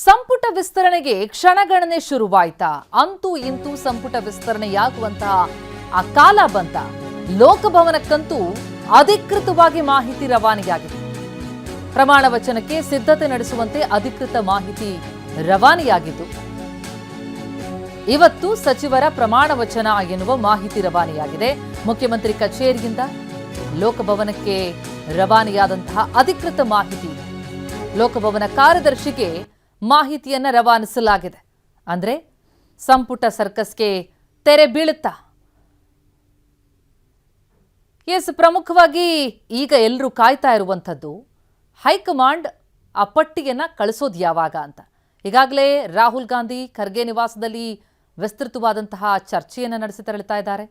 ಸಂಪುಟ ವಿಸ್ತರಣೆಗೆ ಕ್ಷಣಗಣನೆ ಶುರುವಾಯ್ತಾ? ಅಂತೂ ಇಂತೂ ಸಂಪುಟ ವಿಸ್ತರಣೆಯಾಗುವಂತಹ ಆ ಕಾಲ ಬಂತ. ಲೋಕಭವನಕ್ಕಂತೂ ಅಧಿಕೃತವಾಗಿ ಮಾಹಿತಿ ರವಾನೆಯಾಗಿದೆ. ಪ್ರಮಾಣ ವಚನಕ್ಕೆ ಸಿದ್ಧತೆ ನಡೆಸುವಂತೆ ಅಧಿಕೃತ ಮಾಹಿತಿ ರವಾನೆಯಾಗಿದ್ದು, ಇವತ್ತು ಸಚಿವರ ಪ್ರಮಾಣ ವಚನ ಎನ್ನುವ ಮಾಹಿತಿ ರವಾನೆಯಾಗಿದೆ. ಮುಖ್ಯಮಂತ್ರಿ ಕಚೇರಿಯಿಂದ ಲೋಕಭವನಕ್ಕೆ ರವಾನೆಯಾದಂತಹ ಅಧಿಕೃತ ಮಾಹಿತಿ. ಲೋಕಭವನ ಕಾರ್ಯದರ್ಶಿಗೆ ಮಾಹಿತಿಯನ್ನ ರವಾನಿಸಲಾಗಿದೆ. ಅಂದ್ರೆ ಸಂಪುಟ ಸರ್ಕಸ್ಗೆ ತೆರೆ ಬೀಳುತ್ತಾ? ಎಸ್, ಪ್ರಮುಖವಾಗಿ ಈಗ ಎಲ್ಲರೂ ಕಾಯ್ತಾ ಇರುವಂಥದ್ದು ಹೈಕಮಾಂಡ್ ಆ ಪಟ್ಟಿಯನ್ನ ಕಳಿಸೋದು ಯಾವಾಗ ಅಂತ. ಈಗಾಗಲೇ ರಾಹುಲ್ ಗಾಂಧಿ ಖರ್ಗೆ ನಿವಾಸದಲ್ಲಿ ವಿಸ್ತೃತವಾದಂತಹ ಚರ್ಚೆಯನ್ನು ನಡೆಸಿ ತೆರಳುತ್ತಾ ಇದ್ದಾರೆ.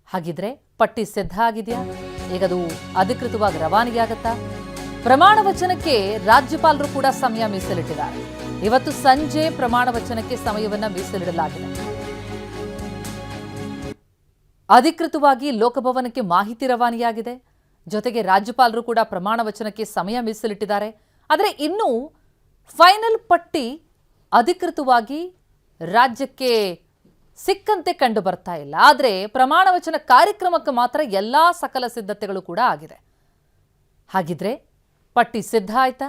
ಹಾಗಿದ್ರೆ ಪಟ್ಟಿ ಸಿದ್ಧ ಆಗಿದೆಯಾ? ಈಗದು ಅಧಿಕೃತವಾಗಿ ರವಾನೆಯಾಗತ್ತಾ? ಪ್ರಮಾಣ ವಚನಕ್ಕೆ ರಾಜ್ಯಪಾಲರು ಕೂಡ ಸಮಯ ಮೀಸಲಿಟ್ಟಿದ್ದಾರೆ. ಇವತ್ತು ಸಂಜೆ ಪ್ರಮಾಣ ವಚನಕ್ಕೆ ಸಮಯವನ್ನ ಮೀಸಲಿಡಲಾಗಿದೆ. ಅಧಿಕೃತವಾಗಿ ಲೋಕಭವನಕ್ಕೆ ಮಾಹಿತಿ ರವಾನೆಯಾಗಿದೆ. ಜೊತೆಗೆ ರಾಜ್ಯಪಾಲರು ಕೂಡ ಪ್ರಮಾಣ ವಚನಕ್ಕೆ ಸಮಯ ಮೀಸಲಿಟ್ಟಿದ್ದಾರೆ. ಆದರೆ ಇನ್ನೂ ಫೈನಲ್ ಪಟ್ಟಿ ಅಧಿಕೃತವಾಗಿ ರಾಜ್ಯಕ್ಕೆ ಸಿಕ್ಕಂತೆ ಕಂಡು ಬರ್ತಾ ಇಲ್ಲ. ಆದರೆ ಪ್ರಮಾಣ ವಚನ ಕಾರ್ಯಕ್ರಮಕ್ಕೆ ಮಾತ್ರ ಎಲ್ಲಾ ಸಕಲ ಸಿದ್ಧತೆಗಳು ಕೂಡ ಆಗಿದೆ. ಹಾಗಿದ್ರೆ ಪಟ್ಟಿ ಸಿದ್ಧ ಆಯ್ತಾ?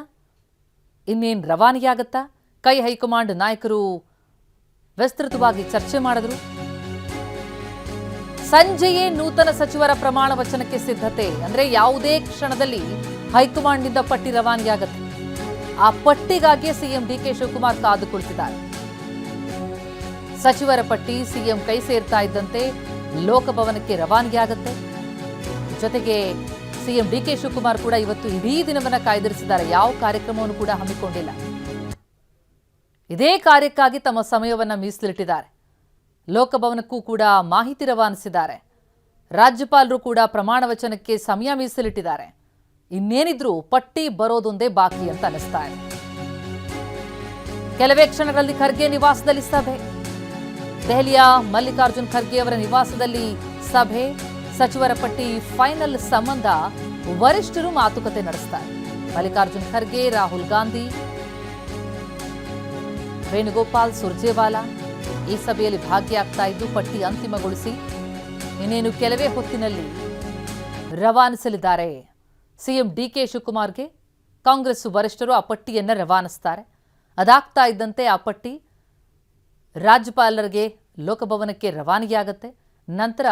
ಇನ್ನೇನು ರವಾನೆಯಾಗತ್ತಾ? ಕೈ ಹೈಕಮಾಂಡ್ ನಾಯಕರು ವಿಸ್ತೃತವಾಗಿ ಚರ್ಚೆ ಮಾಡಿದ್ರು. ಸಂಜೆಯೇ ನೂತನ ಸಚಿವರ ಪ್ರಮಾಣ ವಚನಕ್ಕೆ ಸಿದ್ಧತೆ. ಅಂದ್ರೆ ಯಾವುದೇ ಕ್ಷಣದಲ್ಲಿ ಹೈಕಮಾಂಡ್ನಿಂದ ಪಟ್ಟಿ ರವಾನೆಯಾಗತ್ತೆ. ಆ ಪಟ್ಟಿಗಾಗಿ ಸಿಎಂ ಡಿಕೆ ಶಿವಕುಮಾರ್ ಕಾದು ಕುಳಿತಿದ್ದಾರೆ. ಸಚಿವರ ಪಟ್ಟಿ ಸಿಎಂ ಕೈ ಸೇರ್ತಾ ಇದ್ದಂತೆ ಲೋಕಭವನಕ್ಕೆ ರವಾನೆಯಾಗತ್ತೆ. ಜೊತೆಗೆ ಸಿಎಂ ಡಿಕೆ ಶಿವಕುಮಾರ್ ಕೂಡ ಇವತ್ತು ಇಡೀ ದಿನವನ್ನ ಕಾಯ್ದಿರಿಸಿದ್ದಾರೆ. ಯಾವ ಕಾರ್ಯಕ್ರಮವನ್ನು ಕೂಡ ಹಮ್ಮಿಕೊಂಡಿಲ್ಲ. ಇದೇ ಕಾರ್ಯಕ್ಕಾಗಿ ತಮ್ಮ ಸಮಯವನ್ನ ಮೀಸಲಿಟ್ಟಿದ್ದಾರೆ. ಲೋಕಭವನಕ್ಕೂ ಕೂಡ ಮಾಹಿತಿ ರವಾನಿಸಿದ್ದಾರೆ. ರಾಜ್ಯಪಾಲರು ಕೂಡ ಪ್ರಮಾಣ ವಚನಕ್ಕೆ ಸಮಯ ಮೀಸಲಿಟ್ಟಿದ್ದಾರೆ. ಇನ್ನೇನಿದ್ರು ಪಟ್ಟಿ ಬರೋದೊಂದೇ ಬಾಕಿ ಅಂತ ಅನಿಸ್ತಾ ಇದೆ. ಕೆಲವೇ ಕ್ಷಣಗಳಲ್ಲಿ ಖರ್ಗೆ ನಿವಾಸದಲ್ಲಿ ಸಭೆ. ದೆಹಲಿಯ ಮಲ್ಲಿಕಾರ್ಜುನ್ ಖರ್ಗೆ ಅವರ ನಿವಾಸದಲ್ಲಿ ಸಭೆ. ಸಚಿವರ ಪಟ್ಟಿ ಫೈನಲ್ ಸಂಬಂಧ ವರಿಷ್ಠರು ಮಾತುಕತೆ ನಡೆಸ್ತಾರೆ. ಮಲ್ಲಿಕಾರ್ಜುನ್ ಖರ್ಗೆ, ರಾಹುಲ್ ಗಾಂಧಿ, ವೇಣುಗೋಪಾಲ್ ಸುರ್ಜೇವಾಲಾ ಈ ಸಭೆಯಲ್ಲಿ ಭಾಗಿಯಾಗ್ತಾ ಇದ್ದು ಪಟ್ಟಿ ಅಂತಿಮಗೊಳಿಸಿ ಇನ್ನೇನು ಕೆಲವೇ ಹೊತ್ತಿನಲ್ಲಿ ರವಾನಿಸಲಿದ್ದಾರೆ. ಸಿಎಂ ಡಿಕೆ ಶಿವಕುಮಾರ್ಗೆ ಕಾಂಗ್ರೆಸ್ ವರಿಷ್ಠರು ಆ ಪಟ್ಟಿಯನ್ನು ರವಾನಿಸ್ತಾರೆ. ಅದಾಗ್ತಾ ಇದ್ದಂತೆ ಆ ಪಟ್ಟಿ ರಾಜ್ಯಪಾಲರಿಗೆ ಲೋಕಭವನಕ್ಕೆ ರವಾನೆಯಾಗತ್ತೆ. ನಂತರ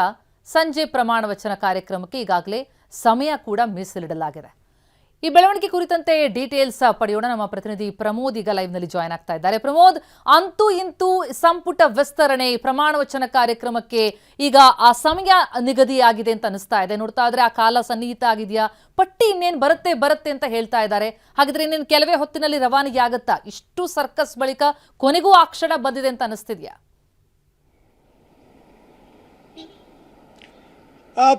ಸಂಜೆ ಪ್ರಮಾಣ ವಚನ ಕಾರ್ಯಕ್ರಮಕ್ಕೆ ಈಗಾಗಲೇ ಸಮಯ ಕೂಡ ಮೀಸಲಿಡಲಾಗಿದೆ. ಈ ಬೆಳವಣಿಗೆ ಕುರಿತಂತೆ ಡೀಟೇಲ್ಸ್ ಪಡೆಯೋಣ. ನಮ್ಮ ಪ್ರತಿನಿಧಿ ಪ್ರಮೋದ್ ಈಗ ಲೈವ್ನಲ್ಲಿ ಜಾಯ್ನ್ ಆಗ್ತಾ ಇದ್ದಾರೆ. ಪ್ರಮೋದ್, ಅಂತೂ ಇಂತೂ ಸಂಪುಟ ವಿಸ್ತರಣೆ ಪ್ರಮಾಣ ವಚನ ಕಾರ್ಯಕ್ರಮಕ್ಕೆ ಈಗ ಆ ಸಮಯ ನಿಗದಿಯಾಗಿದೆ ಅಂತ ಅನಿಸ್ತಾ ಇದೆ. ನೋಡ್ತಾ ಇದ್ರೆ ಆ ಕಾಲ ಸನ್ನಿಹಿತ ಆಗಿದೆಯಾ? ಪಟ್ಟಿ ಇನ್ನೇನು ಬರುತ್ತೆ ಅಂತ ಹೇಳ್ತಾ ಇದ್ದಾರೆ. ಹಾಗಿದ್ರೆ ಇನ್ನೇನು ಕೆಲವೇ ಹೊತ್ತಿನಲ್ಲಿ ರವಾನೆಗೆ ಆಗುತ್ತಾ? ಇಷ್ಟು ಸರ್ಕಸ್ ಬಳಿಕ ಕೊನೆಗೂ ಆ ಕ್ಷಣ ಬಂದಿದೆ ಅಂತ ಅನಿಸ್ತಿದ್ಯಾ?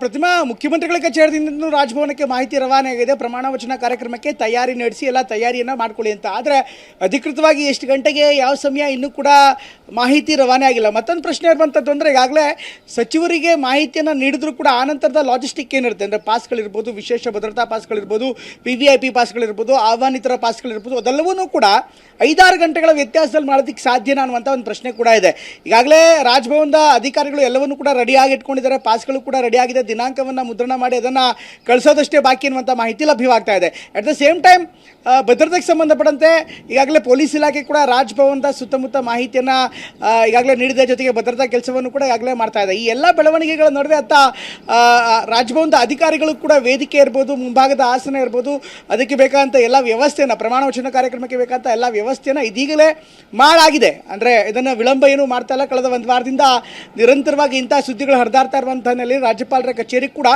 ಪ್ರತಿಮಾ, ಮುಖ್ಯಮಂತ್ರಿಗಳ ಕಚೇರಿಯಿಂದ ರಾಜಭವನಕ್ಕೆ ಮಾಹಿತಿ ರವಾನೆಯಾಗಿದೆ. ಪ್ರಮಾಣ ವಚನ ಕಾರ್ಯಕ್ರಮಕ್ಕೆ ತಯಾರಿ ನಡೆಸಿ ಎಲ್ಲ ತಯಾರಿಯನ್ನು ಮಾಡ್ಕೊಳ್ಳಿ ಅಂತ. ಆದರೆ ಅಧಿಕೃತವಾಗಿ ಎಷ್ಟು ಗಂಟೆಗೆ ಯಾವ ಸಮಯ ಇನ್ನೂ ಕೂಡ ಮಾಹಿತಿ ರವಾನೆ ಆಗಿಲ್ಲ. ಮತ್ತೊಂದು ಪ್ರಶ್ನೆ ಇರುವಂಥದ್ದು ಅಂದರೆ, ಈಗಾಗಲೇ ಸಚಿವರಿಗೆ ಮಾಹಿತಿಯನ್ನು ನೀಡಿದ್ರು ಕೂಡ ಆನಂತರದ ಲಾಜಿಸ್ಟಿಕ್ ಏನಿರುತ್ತೆ ಅಂದರೆ ಪಾಸ್ಗಳಿರ್ಬೋದು, ವಿಶೇಷ ಭದ್ರತಾ ಪಾಸ್ಗಳಿರ್ಬೋದು, VVIP ಪಾಸ್ಗಳಿರ್ಬೋದು, ಆಹ್ವಾನಿತರ ಪಾಸ್ಗಳಿರ್ಬೋದು, ಅದೆಲ್ಲವೂ ಕೂಡ 5-6 ಗಂಟೆಗಳ ವ್ಯತ್ಯಾಸದಲ್ಲಿ ಮಾಡೋದಕ್ಕೆ ಸಾಧ್ಯನಾ ಅನ್ನುವಂಥ ಒಂದು ಪ್ರಶ್ನೆ ಕೂಡ ಇದೆ. ಈಗಾಗಲೇ ರಾಜಭವನದ ಅಧಿಕಾರಿಗಳು ಎಲ್ಲವನ್ನೂ ಕೂಡ ರೆಡಿಯಾಗಿ ಇಟ್ಕೊಂಡಿದ್ದಾರೆ. ಪಾಸ್ಗಳು ಕೂಡ ರೆಡಿ ಆಗಿದೆ. ದಿನಾಂಕವನ್ನು ಮುದ್ರಣ ಮಾಡಿ ಅದನ್ನು ಕಳಿಸೋದಷ್ಟೇ ಬಾಕಿ ಅನ್ನುವಂಥ ಮಾಹಿತಿ ಲಭ್ಯವಾಗ್ತಾ ಇದೆ. ಅಟ್ ದ ಸೇಮ್ ಟೈಮ್ ಭದ್ರತೆಗೆ ಸಂಬಂಧಪಟ್ಟಂತೆ ಈಗಾಗಲೇ ಪೊಲೀಸ್ ಇಲಾಖೆ ಕೂಡ ರಾಜಭವನದ ಸುತ್ತಮುತ್ತ ಮಾಹಿತಿಯನ್ನು ಈಗಾಗಲೇ ನೀಡಿದೆ. ಜೊತೆಗೆ ಭದ್ರತಾ ಕೆಲಸವನ್ನು ಕೂಡ ಈಗಾಗಲೇ ಮಾಡ್ತಾ ಇದೆ. ಈ ಎಲ್ಲ ಬೆಳವಣಿಗೆಗಳ ನಡುವೆ ರಾಜಭವನದ ಅಧಿಕಾರಿಗಳು ಕೂಡ ವೇದಿಕೆ ಇರ್ಬೋದು, ಮುಂಭಾಗದ ಆಸನ ಇರ್ಬೋದು, ಅದಕ್ಕೆ ಬೇಕಾದಂಥ ಎಲ್ಲ ವ್ಯವಸ್ಥೆಯನ್ನು, ಪ್ರಮಾಣ ವಚನ ಕಾರ್ಯಕ್ರಮಕ್ಕೆ ಬೇಕಾದಂಥ ಎಲ್ಲ ವ್ಯವಸ್ಥೆಯನ್ನು ಇದೀಗಲೇ ಮಾಡಾಗಿದೆ. ಅಂದರೆ ಇದನ್ನು ವಿಳಂಬ ಏನೂ ಮಾಡ್ತಾ ಇಲ್ಲ. ಕಳೆದ ಒಂದು ವಾರದಿಂದ ನಿರಂತರವಾಗಿ ಇಂಥ ಸುದ್ದಿಗಳು ಹರಿದಾಡ್ತಾ ಇರುವಂಥ ಹಿನ್ನೆಲೆಯಲ್ಲಿ ರಾಜ್ಯಪಾಲರ ಕಚೇರಿ ಕೂಡ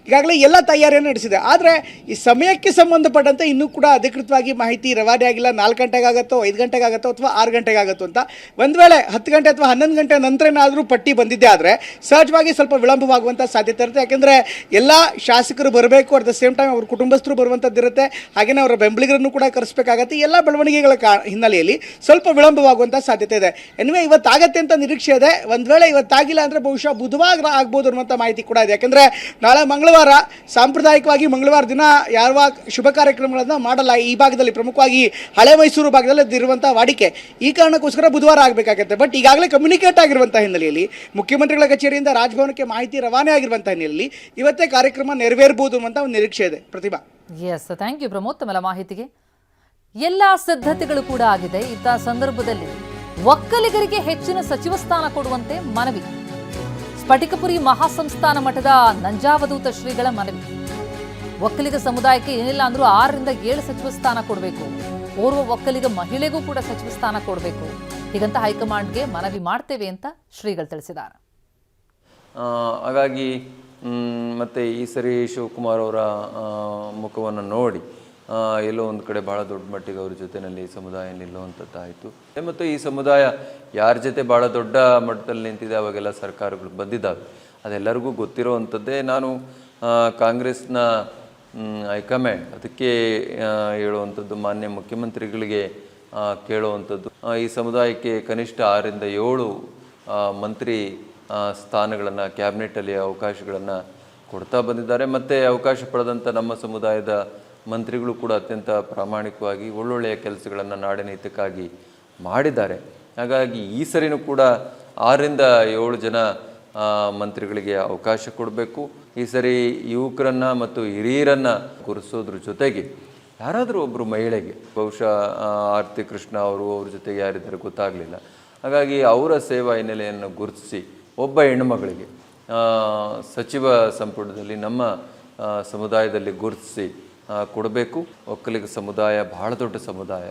ಈಗಾಗಲೇ ಎಲ್ಲ ತಯಾರಿಯನ್ನು ನಡೆಸಿದೆ. ಆದರೆ ಈ ಸಮಯಕ್ಕೆ ಸಂಬಂಧಪಟ್ಟಂತೆ ಇನ್ನೂ ಕೂಡ ಅಧಿಕೃತವಾಗಿ ಮಾಹಿತಿ ರವಾನೆ ಆಗಿಲ್ಲ. 4 ಗಂಟೆಗಾಗತ್ತೋ, 5 ಗಂಟೆಗಾಗತ್ತೋ ಅಥವಾ 6 ಗಂಟೆಗಾಗತ್ತೋ ಅಂತ. ಒಂದು ವೇಳೆ 10 ಗಂಟೆ ಅಥವಾ 11 ಗಂಟೆ ನಂತರ ಏನಾದರೂ ಪಟ್ಟಿ ಬಂದಿದ್ದೆ ಆದರೆ ಸಹಜವಾಗಿ ಸ್ವಲ್ಪ ವಿಳಂಬವಾಗುವಂಥ ಸಾಧ್ಯತೆ ಇರುತ್ತೆ. ಯಾಕೆಂದರೆ ಎಲ್ಲ ಶಾಸಕರು ಬರಬೇಕು, ಅಟ್ ದ ಸೇಮ್ ಟೈಮ್ ಅವ್ರ ಕುಟುಂಬಸ್ಥರು ಬರುವಂಥದ್ದಿರುತ್ತೆ. ಹಾಗೆಯೇ ಅವರ ಬೆಂಬಲಿಗರನ್ನು ಕೂಡ ಕರೆಸಬೇಕಾಗತ್ತೆ. ಎಲ್ಲ ಬೆಳವಣಿಗೆಗಳ ಹಿನ್ನೆಲೆಯಲ್ಲಿ ಸ್ವಲ್ಪ ವಿಳಂಬವಾಗುವಂಥ ಸಾಧ್ಯತೆ ಇದೆ. ಎನಿವೆ ಇವತ್ತಾಗತ್ತೆ ಅಂತ ನಿರೀಕ್ಷೆ ಇದೆ. ಒಂದು ವೇಳೆ ಇವತ್ತಾಗಿಲ್ಲ ಅಂದರೆ ಬಹುಶಃ ಬುಧವಾರ ಆಗ್ಬೋದು ಅನ್ನುವಂಥ ಮಾಹಿತಿ ಕೂಡ ಇದೆ. ಯಾಕೆಂದರೆ ನಾಳೆ ಮಂಗಳವಾರ ಮಂಗಳವಾರ ಸಾಂಪ್ರದಾಯಿಕವಾಗಿ ಮಂಗಳವಾರ ದಿನ ಯಾವ ಶುಭ ಕಾರ್ಯಕ್ರಮಗಳನ್ನು ಮಾಡಲ್ಲ ಈ ಭಾಗದಲ್ಲಿ, ಪ್ರಮುಖವಾಗಿ ಹಳೆ ಮೈಸೂರು ಭಾಗದಲ್ಲಿ ಇರುವಂಥ ವಾಡಿಕೆ. ಈ ಕಾರಣಕ್ಕೋಸ್ಕರ ಬುಧವಾರ ಆಗಬೇಕಾಗತ್ತೆ. ಬಟ್ ಈಗಾಗಲೇ ಕಮ್ಯುನಿಕೇಟ್ ಆಗಿರುವಂಥ ಹಿನ್ನೆಲೆಯಲ್ಲಿ, ಮುಖ್ಯಮಂತ್ರಿಗಳ ಕಚೇರಿಯಿಂದ ರಾಜಭವನಕ್ಕೆ ಮಾಹಿತಿ ರವಾನೆ ಆಗಿರುವಂಥ ಹಿನ್ನೆಲೆಯಲ್ಲಿ ಇವತ್ತೇ ಕಾರ್ಯಕ್ರಮ ನೆರವೇರಬಹುದು ಅಂತ ಒಂದು ನಿರೀಕ್ಷೆ ಇದೆ. ಪ್ರತಿಭಾ. ಎಸ್, ಥ್ಯಾಂಕ್ ಯು ಪ್ರಮೋದ್ ತಮ್ಮೆಲ್ಲ ಮಾಹಿತಿಗೆ. ಎಲ್ಲ ಸಿದ್ಧತೆಗಳು ಕೂಡ ಆಗಿದೆ. ಇಂಥ ಸಂದರ್ಭದಲ್ಲಿ ಒಕ್ಕಲಿಗರಿಗೆ ಹೆಚ್ಚಿನ ಸಚಿವ ಸ್ಥಾನ ಕೊಡುವಂತೆ ಮನವಿ. ಸ್ಫಟಿಕಪುರಿ ಮಹಾಸಂಸ್ಥಾನ ಮಠದ ನಂಜಾವಧೂತ ಶ್ರೀಗಳ ಮನವಿ. ಒಕ್ಕಲಿಗ ಸಮುದಾಯಕ್ಕೆ ಏನಿಲ್ಲ ಅಂದ್ರೂ 6 ರಿಂದ 7 ಸಚಿವ ಸ್ಥಾನ ಕೊಡಬೇಕು. ಓರ್ವ ಒಕ್ಕಲಿಗ ಮಹಿಳೆಗೂ ಕೂಡ ಸಚಿವ ಸ್ಥಾನ ಕೊಡಬೇಕು. ಹೀಗಂತ ಹೈಕಮಾಂಡ್ಗೆ ಮನವಿ ಮಾಡ್ತೇವೆ ಅಂತ ಶ್ರೀಗಳು ತಿಳಿಸಿದ್ದಾರೆ. ಹಾಗಾಗಿ ಮತ್ತು ಈ ಸರಿ ಶಿವಕುಮಾರ್ ಅವರ ಮುಖವನ್ನು ನೋಡಿ ಎಲ್ಲೋ ಒಂದು ಕಡೆ ಭಾಳ ದೊಡ್ಡ ಮಟ್ಟಿಗೆ ಅವ್ರ ಜೊತೆಯಲ್ಲಿ ಸಮುದಾಯ ನಿಲ್ಲುವಂಥದ್ದಾಯಿತು. ಮತ್ತು ಈ ಸಮುದಾಯ ಯಾರ ಜೊತೆ ಭಾಳ ದೊಡ್ಡ ಮಟ್ಟದಲ್ಲಿ ನಿಂತಿದೆ ಅವಾಗೆಲ್ಲ ಸರ್ಕಾರಗಳು ಬಂದಿದ್ದಾವೆ, ಅದೆಲ್ಲರಿಗೂ ಗೊತ್ತಿರೋವಂಥದ್ದೇ. ನಾನು ಕಾಂಗ್ರೆಸ್ನ ಹೈಕಮಾಂಡ್ ಅದಕ್ಕೆ ಹೇಳುವಂಥದ್ದು, ಮಾನ್ಯ ಮುಖ್ಯಮಂತ್ರಿಗಳಿಗೆ ಕೇಳುವಂಥದ್ದು, ಈ ಸಮುದಾಯಕ್ಕೆ ಕನಿಷ್ಠ 6 ರಿಂದ 7 ಮಂತ್ರಿ ಸ್ಥಾನಗಳನ್ನು, ಕ್ಯಾಬಿನೆಟಲ್ಲಿ ಅವಕಾಶಗಳನ್ನು ಕೊಡ್ತಾ ಬಂದಿದ್ದಾರೆ. ಮತ್ತು ಅವಕಾಶ ಪಡೆದಂಥ ನಮ್ಮ ಸಮುದಾಯದ ಮಂತ್ರಿಗಳು ಕೂಡ ಅತ್ಯಂತ ಪ್ರಾಮಾಣಿಕವಾಗಿ ಒಳ್ಳೊಳ್ಳೆಯ ಕೆಲಸಗಳನ್ನು ನಾಡಿನ ಹಿತಕ್ಕಾಗಿ ಮಾಡಿದ್ದಾರೆ. ಹಾಗಾಗಿ ಈ ಸರಿನೂ ಕೂಡ 6 ರಿಂದ 7 ಜನ ಮಂತ್ರಿಗಳಿಗೆ ಅವಕಾಶ ಕೊಡಬೇಕು. ಈ ಸರಿ ಯುವಕರನ್ನು ಮತ್ತು ಹಿರಿಯರನ್ನು ಗುರುತಿಸೋದ್ರ ಜೊತೆಗೆ ಯಾರಾದರೂ ಒಬ್ಬರು ಮಹಿಳೆಗೆ, ಬಹುಶಃ ಆರತಿ ಕೃಷ್ಣ ಅವರು ಅವ್ರ ಜೊತೆಗೆ ಯಾರಿದ್ದಾರೆ ಗೊತ್ತಾಗಲಿಲ್ಲ, ಹಾಗಾಗಿ ಅವರ ಸೇವಾ ಹಿನ್ನೆಲೆಯನ್ನು ಗುರುತಿಸಿ ಒಬ್ಬ ಹೆಣ್ಣುಮಗಳಿಗೆ ಸಚಿವ ಸಂಪುಟದಲ್ಲಿ ನಮ್ಮ ಸಮುದಾಯದಲ್ಲಿ ಗುರುತಿಸಿ ಕೊಡಬೇಕು. ಒಕ್ಕಲಿಗ ಸಮುದಾಯ ಬಹಳ ದೊಡ್ಡ ಸಮುದಾಯ.